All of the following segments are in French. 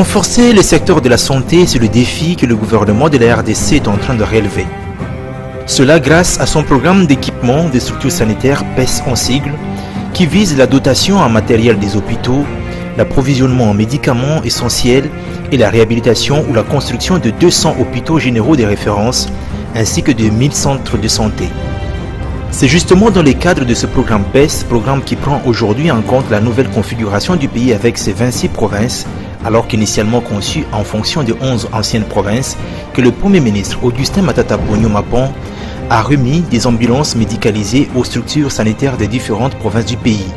Renforcer le secteur de la santé, c'est le défi que le gouvernement de la RDC est en train de relever. Cela grâce à son programme d'équipement des structures sanitaires PES en sigle, qui vise la dotation en matériel des hôpitaux, l'approvisionnement en médicaments essentiels et la réhabilitation ou la construction de 200 hôpitaux généraux de référence, ainsi que de 1000 centres de santé. C'est justement dans le cadre de ce programme PES, programme qui prend aujourd'hui en compte la nouvelle configuration du pays avec ses 26 provinces, alors qu'initialement conçu en fonction de 11 anciennes provinces, que le Premier ministre Augustin Matata Ponyo Mapon a remis des ambulances médicalisées aux structures sanitaires des différentes provinces du pays.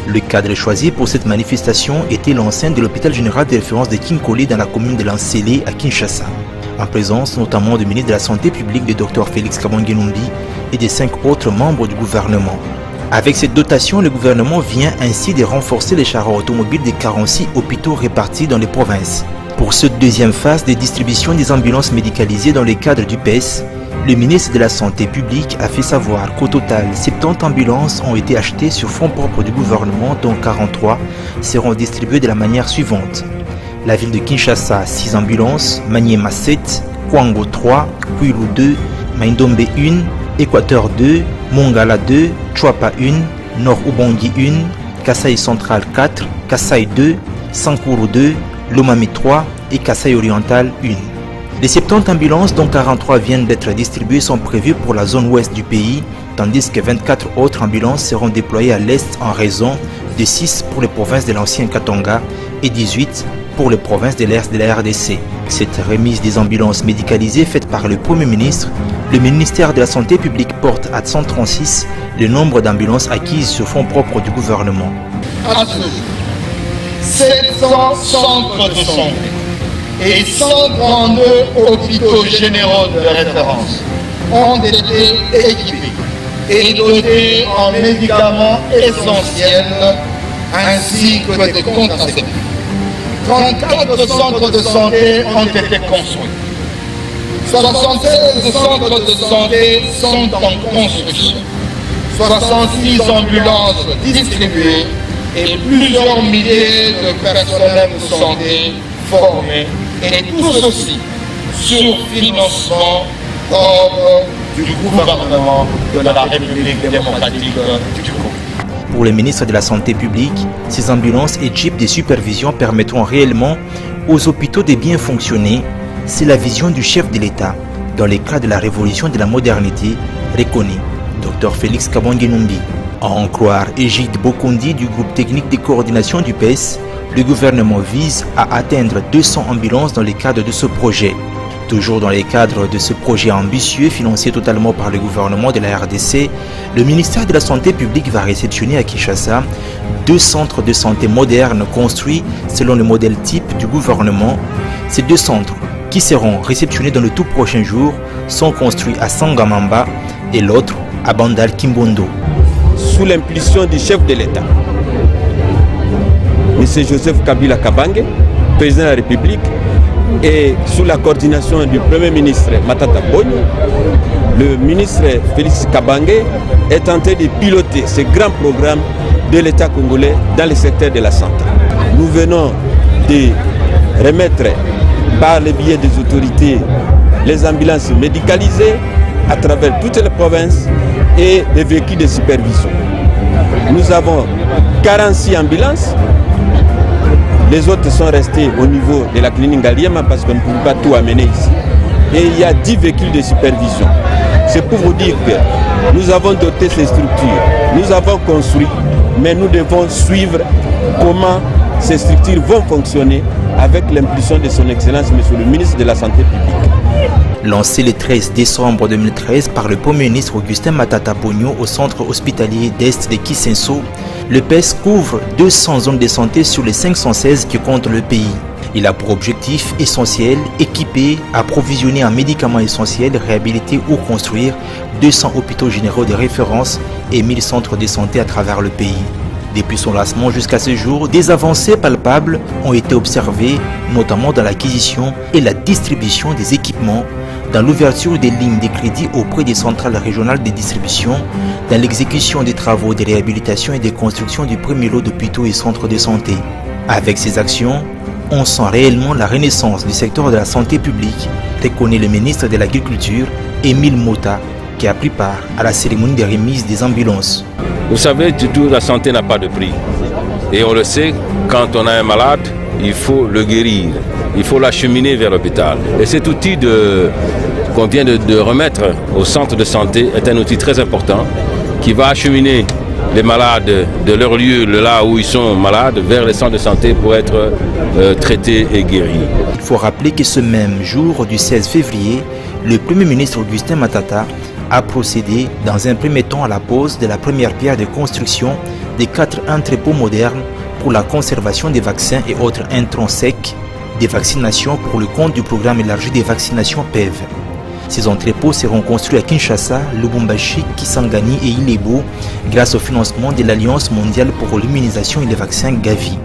Le cadre choisi pour cette manifestation était l'enceinte de l'hôpital général de référence de Kinkole dans la commune de Lansele à Kinshasa, en présence notamment du ministre de la Santé publique, le Dr Félix Kabange-Numbi, et des 5 autres membres du gouvernement. Avec cette dotation, le gouvernement vient ainsi de renforcer les chars automobiles des 46 hôpitaux répartis dans les provinces. Pour cette deuxième phase de distribution des ambulances médicalisées dans le cadre du PES, le ministre de la Santé publique a fait savoir qu'au total, 70 ambulances ont été achetées sur fonds propres du gouvernement, dont 43 seront distribuées de la manière suivante. La ville de Kinshasa, 6 ambulances, Maniema 7, Kwango 3, Kwilu 2, Maindombe 1, Équateur 2, Mongala 2, Chouapa 1, Nord Ubangi 1, Kasaï Central 4, Kasaï 2, Sankuru 2, Lomami 3 et Kasaï Oriental 1. Les 70 ambulances, dont 43 viennent d'être distribuées, sont prévues pour la zone ouest du pays, tandis que 24 autres ambulances seront déployées à l'est en raison de 6 pour les provinces de l'ancien Katanga et 18 pour les provinces de l'est de la RDC. Cette remise des ambulances médicalisées faite par le Premier ministre, le ministère de la Santé publique porte à 136 le nombre d'ambulances acquises sur fonds propres du gouvernement. À ce jour, 700 centres de santé et 132 hôpitaux généraux de référence ont été équipés et dotés en médicaments essentiels ainsi que des contraceptifs. 34 centres de santé ont été construits. 76 centres de santé sont en construction. 66 ambulances distribuées et plusieurs milliers de personnels de santé formés. Et tout ceci sur financement du gouvernement de la République démocratique du Congo. Pour le ministre de la Santé publique, ces ambulances et jeeps de supervision permettront réellement aux hôpitaux de bien fonctionner. C'est la vision du chef de l'État dans le cadre de la révolution de la modernité, reconnaît Dr Félix Kabange-Numbi. À en croire Égide Bokondi du groupe technique de coordination du PES, le gouvernement vise à atteindre 200 ambulances dans le cadre de ce projet. Toujours dans le cadre de ce projet ambitieux financé totalement par le gouvernement de la RDC, le ministère de la Santé publique va réceptionner à Kinshasa 2 centres de santé modernes construits selon le modèle type du gouvernement. Ces 2 centres, qui seront réceptionnés dans le tout prochain jour, sont construits à Sangamamba et l'autre à Bandal Kimbondo. Sous l'impulsion du chef de l'État, M. Joseph Kabila Kabange, président de la République, et sous la coordination du Premier ministre Matata Ponyo, le ministre Félix Kabange est en train de piloter ce grand programme de l'État congolais dans le secteur de la santé. Nous venons de remettre par le biais des autorités les ambulances médicalisées à travers toutes les provinces et des véhicules de supervision. Nous avons 46 ambulances. Les autres sont restés au niveau de la clinique Ngaliema parce qu'on ne peut pas tout amener ici. Et il y a 10 véhicules de supervision. C'est pour vous dire que nous avons doté ces structures, nous avons construit, mais nous devons suivre comment ces structures vont fonctionner avec l'impulsion de son Excellence, Monsieur le ministre de la Santé publique. Lancé le 13 décembre 2013 par le Premier ministre Augustin Matata Ponyo au centre hospitalier d'Est de Kisenso, le PES couvre 200 zones de santé sur les 516 qui comptent le pays. Il a pour objectif essentiel équiper, approvisionner en médicaments essentiels, réhabiliter ou construire 200 hôpitaux généraux de référence et 1000 centres de santé à travers le pays. Depuis son lancement jusqu'à ce jour, des avancées palpables ont été observées, notamment dans l'acquisition et la distribution des équipements, dans l'ouverture des lignes de crédit auprès des centrales régionales de distribution, dans l'exécution des travaux de réhabilitation et de construction du premier lot d'hôpitaux et centres de santé. Avec ces actions, on sent réellement la renaissance du secteur de la santé publique, reconnaît le ministre de l'Agriculture, Émile Mota, qui a pris part à la cérémonie de remise des ambulances. Vous savez, la santé n'a pas de prix. Et on le sait, quand on a un malade, il faut le guérir, il faut l'acheminer vers l'hôpital. Et cet outil qu'on vient de remettre au centre de santé est un outil très important qui va acheminer les malades de leur lieu, là où ils sont malades, vers les centres de santé pour être traités et guéris. Il faut rappeler que ce même jour du 16 février, le Premier ministre Augustin Matata a procédé dans un premier temps à la pose de la première pierre de construction des 4 entrepôts modernes pour la conservation des vaccins et autres intrants secs des vaccinations pour le compte du programme élargi des vaccinations PEV. Ces entrepôts seront construits à Kinshasa, Lubumbashi, Kisangani et Ilebo grâce au financement de l'Alliance mondiale pour l'immunisation et les vaccins Gavi.